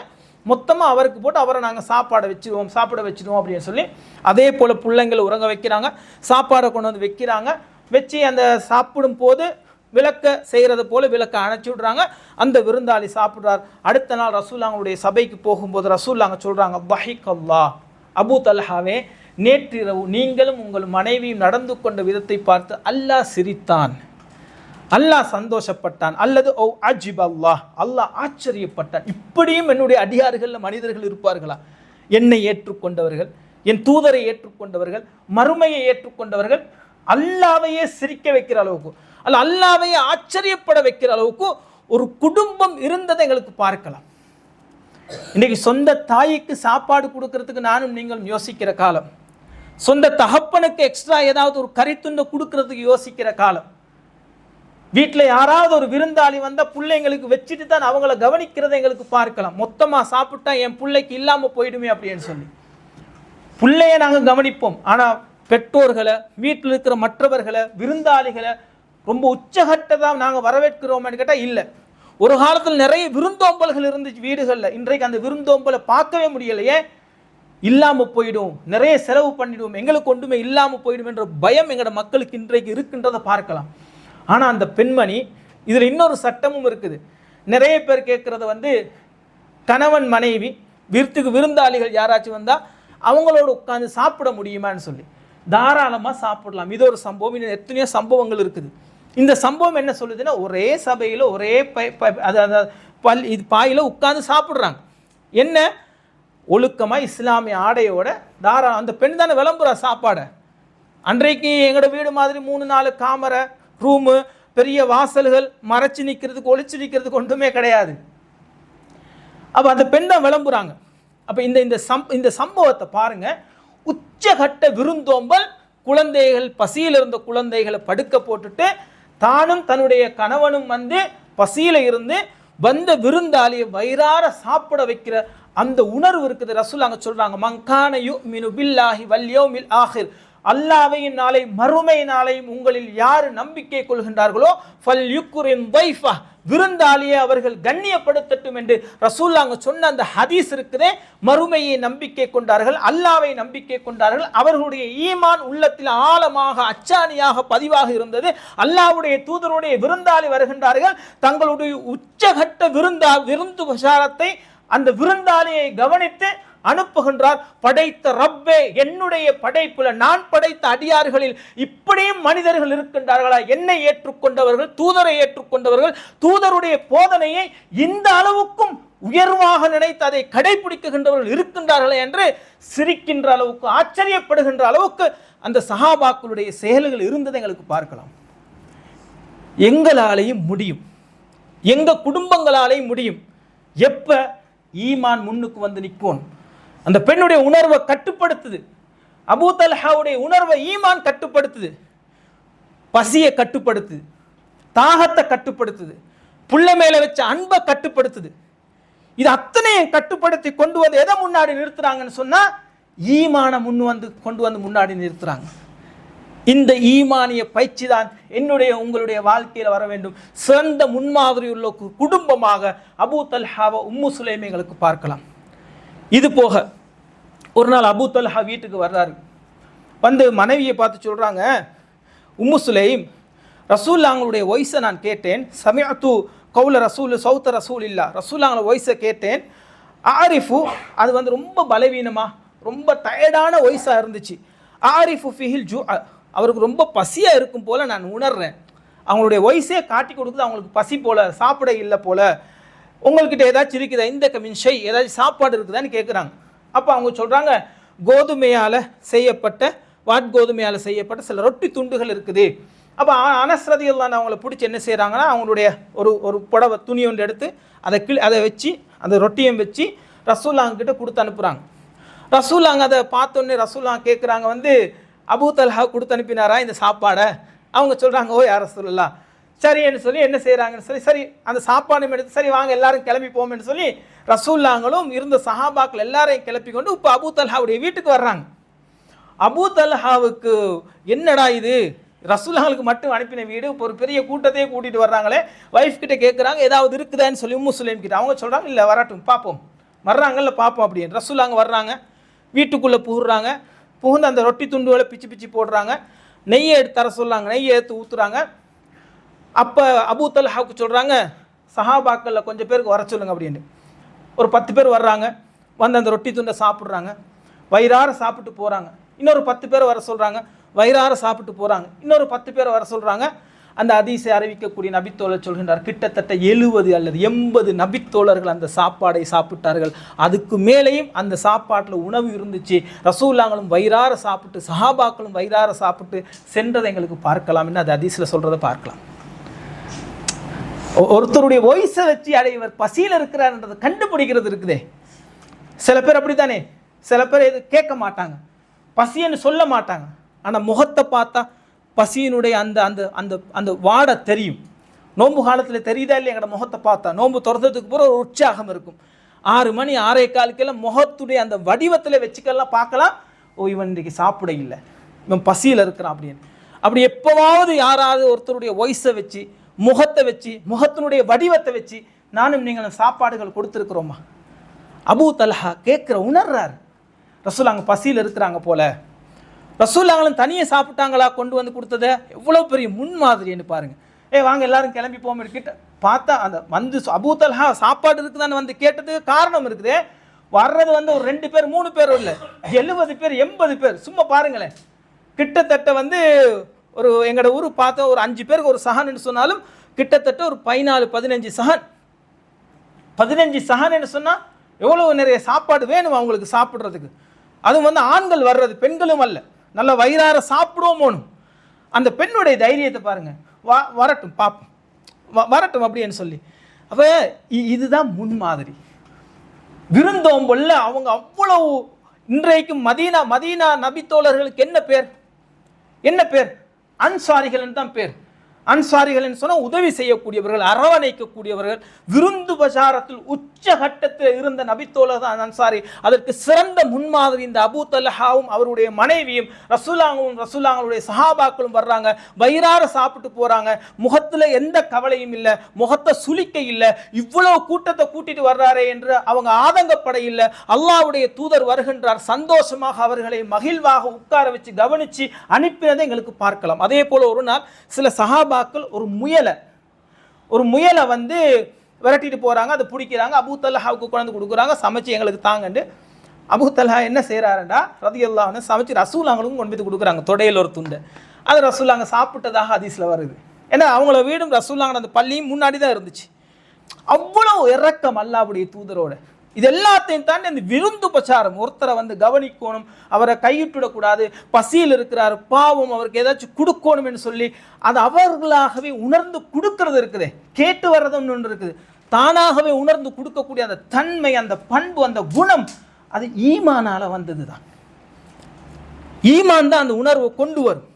மொத்தமாக அவருக்கு போட்டு அவரை நாங்கள் சாப்பிட வச்சுடுவோம் அப்படின்னு சொல்லி அதே போல் பிள்ளைங்களை உறங்க வைக்கிறாங்க. சாப்பாடை கொண்டு வந்து வைக்கிறாங்க. வச்சு அந்த சாப்பிடும் போது விளக்க செய்கிறது போல் விளக்கை அணைச்சி விடுறாங்க. அந்த விருந்தாளி சாப்பிட்றார். அடுத்த நாள் ரசூலுல்லாஹ்வுடைய சபைக்கு போகும்போது ரசூலுல்லாஹ் சொல்கிறாங்க, பஹிகல்லாஹ், அபூ தல்ஹாவே, நேற்றிரவு நீங்களும் உங்கள் மனைவியும் நடந்து கொண்ட விதத்தை பார்த்து அல்லாஹ் சிரித்தான், அல்லாஹ் சந்தோஷப்பட்டான், அல்லது ஓ அஜிப் அல்லாஹ், அல்லாஹ் ஆச்சரியப்பட்டான். இப்படியும் என்னுடைய அடியார்களில் மனிதர்கள் இருப்பார்களா? என்னை ஏற்றுக்கொண்டவர்கள், என் தூதரை ஏற்றுக்கொண்டவர்கள், மறுமையை ஏற்றுக்கொண்டவர்கள், அல்லாஹ்வையே சிரிக்க வைக்கிற அளவுக்கு, அல்லாஹ்வையே ஆச்சரியப்பட வைக்கிற அளவுக்கு ஒரு குடும்பம் இருந்ததை எங்களுக்கு பார்க்கலாம். இன்னைக்கு சொந்த தாய்க்கு சாப்பாடு கொடுக்கறதுக்கு நானும் நீங்களும் யோசிக்கிற காலம், சொந்த தகப்பனுக்கு எக்ஸ்ட்ரா ஏதாவது ஒரு கறித்துண்டை கொடுக்கறதுக்கு யோசிக்கிற காலம். வீட்டில் யாராவது ஒரு விருந்தாளி வந்தால் பிள்ளைங்களுக்கு வச்சுட்டு தான் அவங்கள கவனிக்கிறத எங்களுக்கு பார்க்கலாம். மொத்தமாக சாப்பிட்டா என் பிள்ளைக்கு இல்லாமல் போயிடுமே அப்படின்னு சொல்லி பிள்ளைய நாங்கள் கவனிப்போம். ஆனால் பெற்றோர்களை, வீட்டில் இருக்கிற மற்றவர்களை, விருந்தாளிகளை ரொம்ப உச்சகட்டதான் நாங்கள் வரவேற்கிறோம்னு கேட்டால் இல்லை. ஒரு காலத்தில் நிறைய விருந்தோம்பல்கள் இருந்துச்சு வீடுகளில். இன்றைக்கு அந்த விருந்தோம்பலை பார்க்கவே முடியலையே. இல்லாமல் போயிடும், நிறைய செலவு பண்ணிடுவோம், எங்களுக்கு ஒன்றுமே இல்லாமல் போயிடும் என்ற பயம் எங்களோட மக்களுக்கு இன்றைக்கு இருக்கின்றதை பார்க்கலாம். ஆனால் அந்த பெண்மணி, இதில் இன்னொரு சட்டமும் இருக்குது. நிறைய பேர் கேட்குறது வந்து, கணவன் மனைவி வீட்டுக்கு விருந்தாளிகள் யாராச்சும் வந்தால் அவங்களோட உட்காந்து சாப்பிட முடியுமான்னு சொல்லி. தாராளமாக சாப்பிடலாம். இது ஒரு சம்பவம். இன்னும் எத்தனையோ சம்பவங்கள் இருக்குது. இந்த சம்பவம் என்ன சொல்லுதுன்னா, ஒரே சபையில் ஒரே இது பாயில் உட்காந்து சாப்பிட்றாங்க. என்ன ஒழுக்கமாக இஸ்லாமிய ஆடையோட தாராளம். அந்த பெண் தானே விளம்புறா சாப்பாடை. அன்றைக்கு எங்களோட வீடு மாதிரி 3-4 காமரை, ரூமு, பெரிய வாசல்கள், மறைச்சி நிற்கிறதுக்கு ஒளிச்சு நிற்கிறதுக்கு ஒன்றுமே கிடையாது. அப்போ அந்த பெண் தான் விளம்புறாங்க. அப்போ இந்த சம்பவத்தை பாருங்க. உச்சகட்ட விருந்தோம்பல். குழந்தைகள், பசியில் இருந்த குழந்தைகளை படுக்க போட்டுட்டு தானும் தன்னுடைய கணவனும் வந்து பசியில் இருந்து வந்த விருந்தாளியை வயிறார சாப்பிட வைக்கிற அந்த உணர்வு இருக்குது. ரசூலுல்லாஹ் சொல்றாங்க, மங்கான யுமினு பில்லாஹி வல் யௌமில் ஆகிர், அல்லாஹ்வையும் நாளை மறுமை நாளையும் உங்களில் யார் நம்பிக்கை கொள்கின்றார்களோ ஃபல் யுக்ரிம் தைஃபா, விருந்தாளியை அவர்கள் கண்ணியப்படுத்தட்டும் என்று ரசூலுல்லாஹ் சொன்ன அந்த ஹதீஸ் இருக்குதே. மறுமையை நம்பிக்கை கொண்டார்கள், அல்லாஹ்வை நம்பிக்கை கொண்டார்கள், அவர்களுடைய ஈமான் உள்ளத்தில் ஆழமாக அச்சாணியாக பதிவாக இருந்தது. அல்லாஹ்வுடைய தூதருடைய விருந்தாளி வருகின்றார்கள், தங்களுடைய உச்சகட்ட விருந்து விசாரத்தை அந்த விருந்தாளியை கவனித்து அனுப்புகின்றார். படைத்த ரப்பே, என்னுடைய படைப்புல நான் படைத்த அடியார்களில் இப்படியும் மனிதர்கள் இருக்கின்றார்களா? என்னை ஏற்றுக்கொண்டவர்கள், தூதரை ஏற்றுக்கொண்டவர்கள், தூதருடைய போதனையை இந்த அளவுக்கும் உயர்வாக நினைத்து அதை கடைபிடிக்கின்றவர்கள் இருக்கின்றார்களே என்று சிரிக்கின்ற அளவுக்கு, ஆச்சரியப்படுகின்ற அளவுக்கு அந்த சஹாபாக்களுடைய செயல்கள் இருந்ததை எங்களுக்கு பார்க்கலாம். எங்களாலேயும் முடியும், எங்க குடும்பங்களாலேயும் முடியும். எப்ப ஈமான் முன்னுக்கு வந்து நிற்கும். அந்த பெண்ணுடைய உணர்வை கட்டுப்படுத்துது. அபூ தல்ஹாவுடைய உணர்வை ஈமான் கட்டுப்படுத்துது. பசியை கட்டுப்படுத்துது, தாகத்தை கட்டுப்படுத்துது, புள்ள மேல வச்ச அன்பை கட்டுப்படுத்துது. இது அத்தனையும் கட்டுப்படுத்தி கொண்டு வந்து எதை முன்னாடி நிறுத்துறாங்கன்னு சொன்னா, ஈமான கொண்டு வந்து முன்னாடி நிறுத்துறாங்க. இந்த ஈமானிய பயிற்சி தான் என்னுடைய உங்களுடைய வாழ்க்கையில் வர வேண்டும். சிறந்த முன்மாதிரி உள்ள குடும்பமாக அபூ தல்ஹாவை, உம்மு சுலைமைகளுக்கு பார்க்கலாம். இது போக ஒரு நாள் அபூ தல்ஹா வீட்டுக்கு வர்றாரு. வந்து மனைவியை பார்த்து சொல்றாங்க, உம்மு சுலைம், ரசூலுல்லாஹ்வுடைய வயசை நான் கேட்டேன். சமிஅத்து கௌல ரசூல் சௌத்த ரசூல் இல்லா, ரசூலுல்லாஹ்வுடைய வயசை கேட்டேன். ஆரிஃபு, அது வந்து ரொம்ப பலவீனமா, ரொம்ப டயர்டான வயசாக இருந்துச்சு. ஆரிஃபு ஃபிஹில் ஜூ, அவருக்கு ரொம்ப பசியாக இருக்கும் போல நான் உணர்றேன். அவங்களுடைய வயசே காட்டி கொடுக்குது, அவங்களுக்கு பசி போல, சாப்பிட இல்லை போல. உங்கள்கிட்ட ஏதாச்சும் இருக்குதா, இந்த கமின்ஷை ஏதாச்சும் சாப்பாடு இருக்குதான்னு கேட்குறாங்க. அப்போ அவங்க சொல்கிறாங்க, கோதுமையால் செய்யப்பட்ட, வாட்கோதுமையால் செய்யப்பட்ட சில ரொட்டி துண்டுகள் இருக்குது. அப்போ அனஸ் ரலியல்லாஹு அன்ஹு அவங்கள பிடிச்சி என்ன செய்கிறாங்கன்னா, அவங்களுடைய ஒரு புடவை துணி ஒன்று எடுத்து அதை வச்சு, அந்த ரொட்டியும் வச்சு ரசூலுல்லாஹ் கிட்ட கொடுத்து அனுப்புகிறாங்க. ரசூலுல்லாஹ் அதை பார்த்தோன்னே ரசூலுல்லாஹ் கேட்குறாங்க, வந்து அபூ தல்ஹா கொடுத்து அனுப்பினாரா இந்த சாப்பாடை? அவங்க சொல்கிறாங்க, ஓ யார் ரசூலுல்லாஹ், சரின்னு சொல்லி என்ன செய்கிறாங்கன்னு சொல்லி, சரி அந்த சாப்பாடும் எடுத்து, சரி வாங்க எல்லாரும் கிளம்பி போவோம்னு சொல்லி ரசூலுல்லாஹ்களும் இருந்த சஹாபாக்கள் எல்லாரையும் கிளப்பி கொண்டு இப்போ அபூ தல்ஹாவுடைய வீட்டுக்கு வர்றாங்க. அபூ தல்ஹாவுக்கு என்னடா இது, ரசூலுல்லாஹ்களுக்கு மட்டும் அனுப்பின வீடு, இப்போ ஒரு பெரிய கூட்டத்தையே கூட்டிகிட்டு வர்றாங்களே. ஒய்ஃப் கிட்ட கேட்குறாங்க, ஏதாவது இருக்குதான்னு சொல்லி உம்மு சுலைம் கிட்ட. அவங்க சொல்கிறாங்க, இல்லை வரட்டும் பார்ப்போம், வர்றாங்கல்ல பார்ப்போம் அப்படின்னு. ரசூலுல்லாஹ் வர்றாங்க, வீட்டுக்குள்ளே புகுறாங்க. புகுந்து அந்த ரொட்டி துண்டுகளை பிச்சு பிச்சு போடுறாங்க. நெய்யை எடுத்து தர சொல்கிறாங்க, நெய்யை எடுத்து ஊற்றுறாங்க. அப்போ அபூ தல்ஹாவுக்கு சொல்கிறாங்க, சஹாபாக்களில் கொஞ்சம் பேருக்கு வர சொல்லுங்க அப்படின்னு. ஒரு 10 பேர் வர்றாங்க, வந்து அந்த ரொட்டி துண்டை சாப்பிட்றாங்க, வயிறார சாப்பிட்டு போகிறாங்க. இன்னொரு 10 பேர் வர சொல்கிறாங்க, வயிறார சாப்பிட்டு போகிறாங்க. இன்னொரு 10 பேர் வர சொல்கிறாங்க. அந்த ஹதீஸை அறிவிக்கக்கூடிய நபித்தோழர் சொல்கின்றார், கிட்டத்தட்ட 70 அல்லது 80 நபித்தோழர்கள் அந்த சாப்பாடை சாப்பிட்டார்கள். அதுக்கு மேலேயும் அந்த சாப்பாட்டில் உணவு இருந்துச்சு. ரசூலுல்லாஹ்களும் வயிறார சாப்பிட்டு, சஹாபாக்களும் வயிறார சாப்பிட்டு சென்றதை எங்களுக்கு பார்க்கலாம். என்ன அது ஹதீஸில் சொல்கிறத பார்க்கலாம். ஒருத்தருடைய வயசை வச்சு இவர் பசியில் இருக்கிறார்ன்றதை கண்டுபிடிக்கிறது இருக்குதே. சில பேர் அப்படி தானே, சில பேர் இது கேட்க மாட்டாங்க, பசின்னு சொல்ல மாட்டாங்க. ஆனால் முகத்தை பார்த்தா பசியினுடைய அந்த அந்த அந்த அந்த வாடை தெரியும். நோன்பு காலத்தில் தெரியுதா இல்லை, எங்களோட முகத்தை பார்த்தா நோன்பு துறந்ததுக்கு பிறகு ஒரு உற்சாகம் இருக்கும். 6 மணி 6:15 முகத்துடைய அந்த வடிவத்தில் வச்சுக்கலாம், பார்க்கலாம், ஓ இவன் இன்றைக்கு சாப்பிட இல்லை, இவன் பசியில் இருக்கிறான் அப்படின்னு. அப்படி எப்போவாவது யாராவது ஒருத்தருடைய வயசை வச்சு, முகத்தை வச்சு, முகத்தினுடைய வடிவத்தை வச்சு நானும் நீங்களும் சாப்பாடுகள் கொடுத்துருக்குறோமா? அபூ தல்ஹா கேட்குற உணர்றார், ரசூலுல்லாஹ் பசியில் இருக்கிறாங்க போல. ரசூலுல்லாஹ்களும் தனியே சாப்பிட்டாங்களா கொண்டு வந்து கொடுத்ததை? எவ்வளோ பெரிய முன்மாதிரின்னு பாருங்க. வாங்க எல்லாரும் கிளம்பி போக கிட்ட பார்த்தா அந்த வந்து அபூ தல்ஹா சாப்பாடு இருக்குதான்னு வந்து கேட்டதுக்கு காரணம் இருக்குது. வர்றது வந்து ஒரு 2 பேர் 3 பேர் இல்லை, 70 பேர் 80 பேர். சும்மா பாருங்களேன், கிட்டத்தட்ட வந்து ஒரு எங்களோட ஊர் பார்த்தா ஒரு 5 பேருக்கு ஒரு சஹான்னு சொன்னாலும் கிட்டத்தட்ட ஒரு 14-15 சஹான். 15 சஹான்னு சொன்னால் எவ்வளோ நிறைய சாப்பாடு வேணும் அவங்களுக்கு சாப்பிட்றதுக்கு. அதுவும் வந்து ஆண்கள் வர்றது, பெண்களும் அல்ல, நல்ல வயிறார சாப்பிடுவோம் போகணும். அந்த பெண்ணுடைய தைரியத்தை பாருங்க, வரட்டும் பார்ப்போம், வரட்டும் அப்படின்னு சொல்லி. அப்போ இதுதான் முன்மாதிரி. விருந்தோம்பல்ல அவங்க அவ்வளவு. இன்றைக்கும் மதீனா நபித்தோழர்களுக்கு என்ன பேர்? அன்சாரிகள் தான் பேர். அன்சாரிகள் சொன்னால் உதவி செய்யக்கூடியவர்கள், அரவணைக்கக்கூடியவர்கள். விருந்து பஜாரத்தில் உச்சகட்டத்தில் இருந்த நபித்தோழர் தான் அன்சாரி. அதற்கு சிறந்த முன்மாதிரி இந்த அபூ தல்ஹாவும் அவருடைய மனைவியும் ரசூலுல்லாஹ்வுடைய சஹாபாக்களும் வர்றாங்க, வயிறார சாப்பிட்டு போறாங்க. முகத்தில் எந்த கவலையும் இல்லை, முகத்தை சுளிக்க இல்லை. இவ்வளவு கூட்டத்தை கூட்டிட்டு வர்றாரே என்று அவங்க ஆதங்கப்பட இல்லை. அல்லாஹ்வுடைய தூதர் வருகின்றார், சந்தோஷமாக அவர்களை மகிழ்வாக உட்கார வச்சு கவனிச்சு அனுப்பினதை எங்களுக்கு பார்க்கலாம். அதே போல ஒரு நாள் சில சஹாபா ஒரு முயலை வந்து விரட்டிட்டு போறாங்க, அதை பிடிக்கிறாங்க. அபூ தல்ஹாவுக்கு கொண்டு கொடுக்குறாங்க, சமைச்சு எங்களுக்கு தாங்கன்னு. அபூ தல்ஹா என்ன செய்கிறாருண்டா ரலியல்லாஹு அன்ஹு சமைச்சு ரசூலாங்களுக்கும் கொண்டு போய் கொடுக்குறாங்க, தொடையில் ஒரு துண்டை. அது ரசூலாங்க சாப்பிட்டதாக ஹதீஸில் வருது. ஏன்னா அவங்கள வீடும் ரசூலாங்க அந்த பள்ளியும் முன்னாடி தான் இருந்துச்சு. அவ்வளோ இறக்கம் அல்லாஹ்வுடைய தூதரோட. இது எல்லாத்தையும் தாண்டி அந்த விருந்து உபச்சாரம், ஒருத்தரை வந்து கவனிக்கணும், அவரை கையிட்டுடக்கூடாது, பசியில் இருக்கிறார், பாவம், அவருக்கு ஏதாச்சும் கொடுக்கணும் என்று சொல்லி அது அவர்களாகவே உணர்ந்து கொடுக்கறது இருக்குது. கேட்டு வர்றதுன்னு ஒன்று இருக்குது, தானாகவே உணர்ந்து கொடுக்கக்கூடிய அந்த தன்மை, அந்த பண்பு, அந்த குணம், அது ஈமானால வந்தது தான். ஈமான் தான் அந்த உணர்வை கொண்டு வரும்.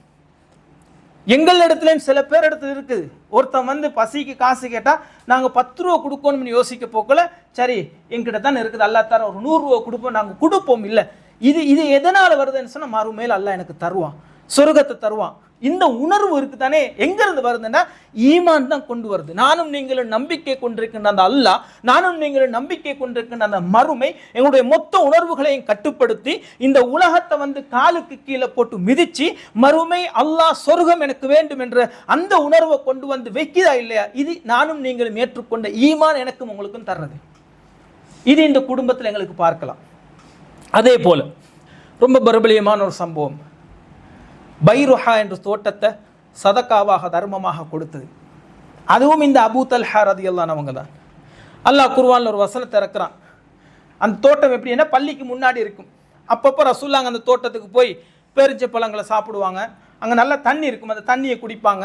எங்கள் இடத்துலையும் சில பேர் இடத்துல இருக்குது, ஒருத்தன் வந்து பசிக்கு காசு கேட்டால் நாங்கள் 10 ரூபா கொடுக்கணும்னு யோசிக்க போக்கல, சரி எங்கிட்ட தானே இருக்குது, அல்லா தர ஒரு 100 ரூபா கொடுப்போம், நாங்கள் கொடுப்போம். இல்லை, இது எதனால் வருதுன்னு சொன்னால் மறுமையில் அல்லா எனக்கு தருவான், சொர்க்கத்தை தருவான். இந்த உணர்வு இருக்குதானே எங்கிருந்து வருதுன்னா ஈமான் தான் கொண்டு வருது. நானும் நீங்களும் நம்பிக்கை கொண்டிருக்கின்ற அந்த அல்லாஹ், நானும் நீங்களும் நம்பிக்கை கொண்டிருக்கின்ற அந்த மறுமை எங்களுடைய மொத்த உணர்வுகளையும் கட்டுப்படுத்தி இந்த உலகத்தை வந்து காலுக்கு கீழே போட்டு மிதிச்சு மறுமை அல்லாஹ் சொர்க்கம் எனக்கு வேண்டும் என்ற அந்த உணர்வை கொண்டு வந்து வைக்கிறா இல்லையா? இது நானும் நீங்களும் ஏற்றுக்கொண்ட ஈமான் எனக்கும் உங்களுக்கும் தர்றது. இது இந்த குடும்பத்தில் எங்களுக்கு பார்க்கலாம். அதே போல ரொம்ப பிரபலியமான ஒரு சம்பவம், பைருஹா என்ற தோட்டத்தை சதக்காவாக தர்மமாக கொடுத்தது. அதுவும் இந்த அபூ தல்ஹா ரலியல்லாஹு அன்ஹு தான். அல்லாஹ் குர்ஆன்ல ஒரு வசனத்தை இறக்குறான். அந்த தோட்டம் எப்படின்னா பள்ளிக்கு முன்னாடி இருக்கும். அப்பப்போ ரசூலுல்லாஹ் அந்த தோட்டத்துக்கு போய் பேரிச்ச பழங்களை சாப்பிடுவாங்க. அங்கே நல்ல தண்ணி இருக்கும், அந்த தண்ணியை குடிப்பாங்க.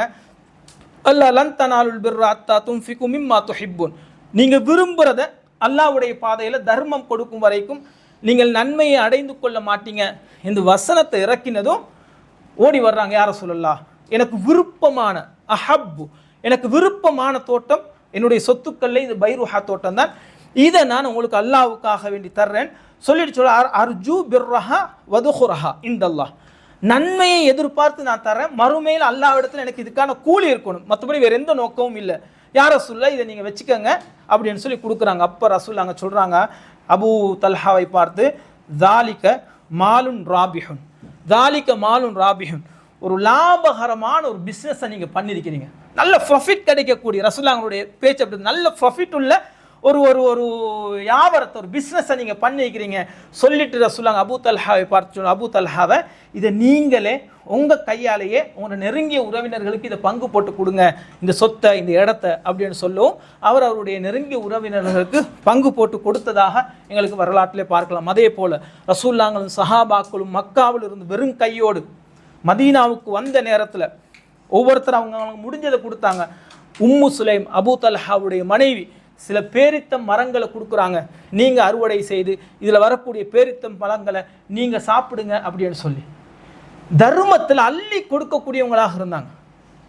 அல்லாஹ் லன் தனாலுல் பிர்ர ஹத்தா துன்ஃபிகு மிம்மா துஹிப்பூன், நீங்கள் விரும்புகிறத அல்லாஹ்வுடைய பாதையில் தர்மம் கொடுக்கும் வரைக்கும் நீங்கள் நன்மையை அடைந்து கொள்ள மாட்டீங்க. இந்த வசனத்தை இறக்கினதும் ஓடி வர்றாங்க, யார சொல்லலாம், எனக்கு விருப்பமான அஹப்பு, எனக்கு விருப்பமான தோட்டம், என்னுடைய சொத்துக்களில் இது பைருஹா தோட்டம் தான், இதை நான் உங்களுக்கு அல்லாஹ்வுக்காக வேண்டி தர்றேன் சொல்லிட்டு சொல்ல, அர்ஜூ பிர்ரஹா வதுஹுரஹா இந்தல்லாஹ், நன்மையை எதிர்பார்த்து நான் தரேன், மறுமையில் அல்லாஹ்விடத்தில் எனக்கு இதுக்கான கூலி இருக்கணும், மற்றபடி வேறு எந்த நோக்கமும் இல்லை, யார சொல்ல இதை நீங்கள் வச்சுக்கோங்க அப்படின்னு சொல்லி கொடுக்குறாங்க. அப்போ ரசூலுல்லாஹ் சொல்கிறாங்க அபூ தல்ஹாவை பார்த்து, தாலிக மாலுன் ராபிஹுன், தாலிக்க மாலுன் ராபிஹுன், ஒரு லாபகரமான ஒரு பிஸ்னஸை நீங்கள் பண்ணியிருக்கிறீங்க, நல்ல ப்ராஃபிட் கிடைக்கக்கூடிய, ரசூலுல்லாஹ்வுடைய பேச்சு அப்படி, நல்ல ப்ராஃபிட் உள்ள ஒரு ஒரு ஒரு வியாபாரத்தை, ஒரு பிஸ்னஸை நீங்கள் பண்ணிக்கிறீங்க சொல்லிட்டு ரசூலுல்லாஹ் அபூ தல்ஹாவை பார்த்து, அபூ தல்ஹாவை இதை நீங்களே உங்கள் கையாலேயே உங்களோட நெருங்கிய உறவினர்களுக்கு இதை பங்கு போட்டு கொடுங்க, இந்த சொத்தை, இந்த இடத்த அப்படின்னு சொல்லவும் அவருடைய நெருங்கிய உறவினர்களுக்கு பங்கு போட்டு கொடுத்ததாக எங்களுக்கு வரலாற்றிலே பார்க்கலாம். அதே போல் ரசூலுல்லாஹ்களும் சஹாபாக்களும் மக்காவில் இருந்து வெறும் கையோடு மதீனாவுக்கு வந்த நேரத்தில் ஒவ்வொருத்தரும் அவங்க முடிஞ்சதை கொடுத்தாங்க. உம்மு சுலைம் அபூ தல்ஹாவுடைய மனைவி சில பேரித்தம் மரங்களை கொடுக்குறாங்க, நீங்கள் அறுவடை செய்து இதில் வரக்கூடிய பேரித்தம் பழங்களை நீங்கள் சாப்பிடுங்க அப்படின்னு சொல்லி தர்மத்தில் அள்ளி கொடுக்கக்கூடியவங்களாக இருந்தாங்க.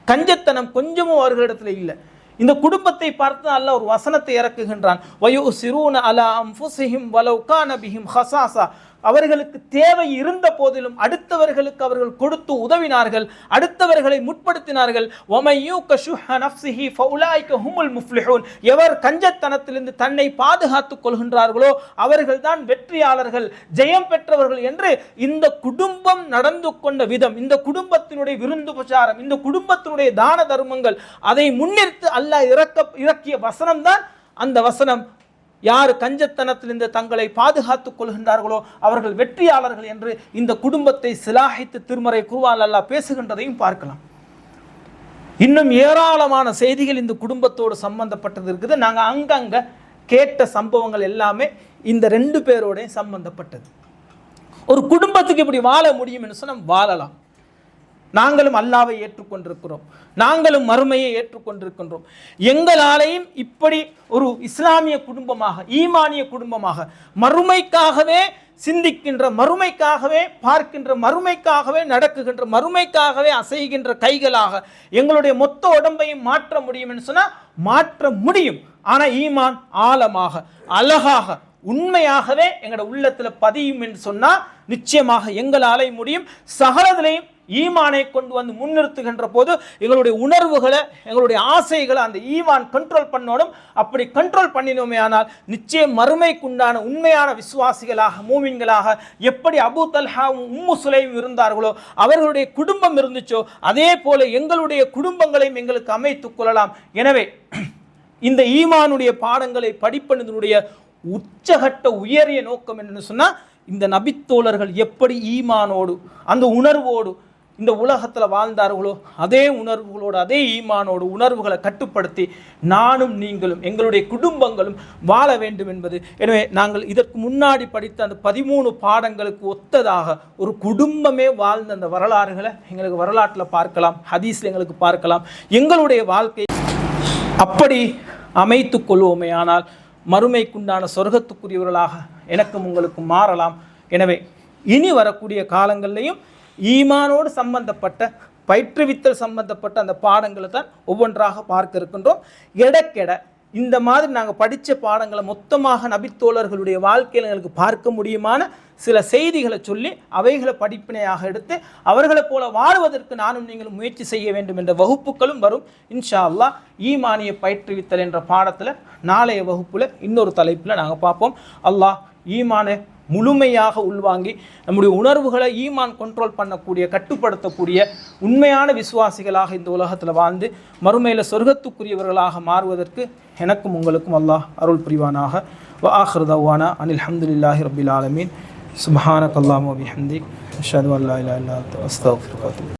கஞ்சத்தனம் கொஞ்சமும் அவர்களிடத்தில் இல்லை. இந்த குடும்பத்தை பார்த்து அல்லாஹ் ஒரு வசனத்தை இறக்குகின்றான், வயுசிரூன அலா அன்ஃபுஸிஹிம் வலவ் கான பிஹிம் ஹஸாஸா, அவர்களுக்கு தேவை இருந்த போதிலும் அடுத்தவர்களுக்கு அவர்கள் கொடுத்து உதவினார்கள், அடுத்தவர்களை முற்படுத்தினார்கள். வமையூக ஷுஹ நஃப்ஸிஹி ஃபஉலாயிக ஹுமுல் முஃப்லிஹூன், எவர் கஞ்சத்தனத்திலிருந்து தன்னை பாதுகாத்துக் கொள்கின்றார்களோ அவர்கள் தான் வெற்றியாளர்கள், ஜெயம் பெற்றவர்கள் என்று இந்த குடும்பம் நடந்து கொண்ட விதம், இந்த குடும்பத்தினுடைய விருந்துபச்சாரம், இந்த குடும்பத்தினுடைய தான தர்மங்கள், அதை முன்னிறுத்து அல்லாஹ் இறக்கிய வசனம் தான் அந்த வசனம், யார் கஞ்சத்தனத்திலிருந்து தங்களை பாதுகாத்துக் கொள்கின்றார்களோ அவர்கள் வெற்றியாளர்கள் என்று இந்த குடும்பத்தை சிலாஹித்து திருமறை குர்ஆன் அல்லாஹ் பேசுகின்றதையும் பார்க்கலாம். இன்னும் ஏராளமான செய்திகள் இந்த குடும்பத்தோடு சம்பந்தப்பட்டது இருக்குது. நாங்கள் அங்கங்கே கேட்ட சம்பவங்கள் எல்லாமே இந்த 2 பேரோட சம்பந்தப்பட்டது. ஒரு குடும்பத்துக்கு இப்படி வாழ முடியும் என்று சொன்னால் வாழலாம். நாங்களும் அல்லாஹ்வை ஏற்றுக்கொண்டிருக்கிறோம், நாங்களும் மறுமையை ஏற்றுக்கொண்டிருக்கின்றோம். எங்களாலையும் இப்படி ஒரு இஸ்லாமிய குடும்பமாக, ஈமானிய குடும்பமாக, மறுமைக்காகவே சிந்திக்கின்ற, மறுமைக்காகவே பார்க்கின்ற, மறுமைக்காகவே நடக்குகின்ற, மறுமைக்காகவே அசைகின்ற கைகளாக எங்களுடைய மொத்த உடம்பையும் மாற்ற முடியும் என்று சொன்னால் மாற்ற முடியும். ஆனால் ஈமான் ஆழமாக, அழகாக, உண்மையாகவே எங்களோட உள்ளத்தில் பதியும் என்று சொன்னால் நிச்சயமாக எங்களாலே முடியும். சகலத்திலையும் ஈமானை கொண்டு வந்து முன்னிறுத்துகின்ற போது எங்களுடைய உணர்வுகளை, எங்களுடைய ஆசைகளை அந்த ஈமான் கண்ட்ரோல் பண்ணணும். அப்படி கண்ட்ரோல் பண்ணினோமே ஆனால் நிச்சயம் மறுமைக்குண்டான உண்மையான விசுவாசிகளாக, மூமின்களாக எப்படி அபூ தல்ஹாவும் உம்மு சுலைம் இருந்தார்களோ, அவர்களுடைய குடும்பம் இருந்துச்சோ, அதே போல எங்களுடைய குடும்பங்களையும் எங்களுக்கு அமைத்துக் கொள்ளலாம். எனவே இந்த ஈமானுடைய பாடங்களை படிப்பதனுடைய உச்சகட்ட உயரிய நோக்கம் என்னன்னு சொன்னால், இந்த நபித்தோழர்கள் எப்படி ஈமானோடு அந்த உணர்வோடு இந்த உலகத்தில் வாழ்ந்தார்களோ அதே உணர்வுகளோடு அதே ஈமானோடு உணர்வுகளை கட்டுப்படுத்தி நானும் நீங்களும் எங்களுடைய குடும்பங்களும் வாழ வேண்டும் என்பது. எனவே நாங்கள் இதற்கு முன்னாடி படித்த அந்த 13 பாடங்களுக்கு ஒத்ததாக ஒரு குடும்பமே வாழ்ந்த அந்த வரலாறுகளை எங்களுக்கு வரலாற்றில் பார்க்கலாம், ஹதீஸில் எங்களுக்கு பார்க்கலாம். எங்களுடைய வாழ்க்கை அப்படி அமைத்து கொள்வோமே ஆனால் மறுமைக்குண்டான சொர்க்கத்துக்குரியவர்களாக எனக்கும் உங்களுக்கும் மாறலாம். எனவே இனி வரக்கூடிய காலங்கள்லையும் ஈமானோடு சம்பந்தப்பட்ட பயிற்றுவித்தல் சம்பந்தப்பட்ட அந்த பாடங்களை தான் ஒவ்வொன்றாக பார்க்க இருக்கின்றோம். எடக்கெட இந்த மாதிரி நாங்கள் படித்த பாடங்களை மொத்தமாக நபித்தோழர்களுடைய வாழ்க்கையில் எங்களுக்கு பார்க்க முடியுமான சில செய்திகளை சொல்லி அவைகளை படிப்பினையாக எடுத்து அவர்களை போல வாழ்வதற்கு நானும் நீங்களும் முயற்சி செய்ய வேண்டும் என்ற வகுப்புகளும் வரும். இன்ஷா அல்லாஹ் ஈமானிய பயிற்றுவித்தல் என்ற பாடத்தில் நாளைய வகுப்பில் இன்னொரு தலைப்பில் நாங்கள் பார்ப்போம். அல்லாஹ் ஈமானை முழுமையாக உள்வாங்கி நம்முடைய உணர்வுகளை ஈமான் கண்ட்ரோல் பண்ணக்கூடிய கட்டுப்படுத்தக்கூடிய உண்மையான விசுவாசிகளாக இந்த உலகத்தில் வாழ்ந்து மறுமையில் சொர்க்கத்துக்குரியவர்களாக மாறுவதற்கு எனக்கும் உங்களுக்கும் அல்லாஹ் அருள் புரிவானாக. வ ஆখির தஅவானா அனில் ஹம்துலில்லாஹி ரப்பில் ஆலமீன். சுப்ஹானக அல்லாஹும்ம வ பிஹம்திக் அஷ்ஹது அன் லா இலாஹா இல்லா அன்த அஸ்தக்ஃபிருக வ அத்தூபு.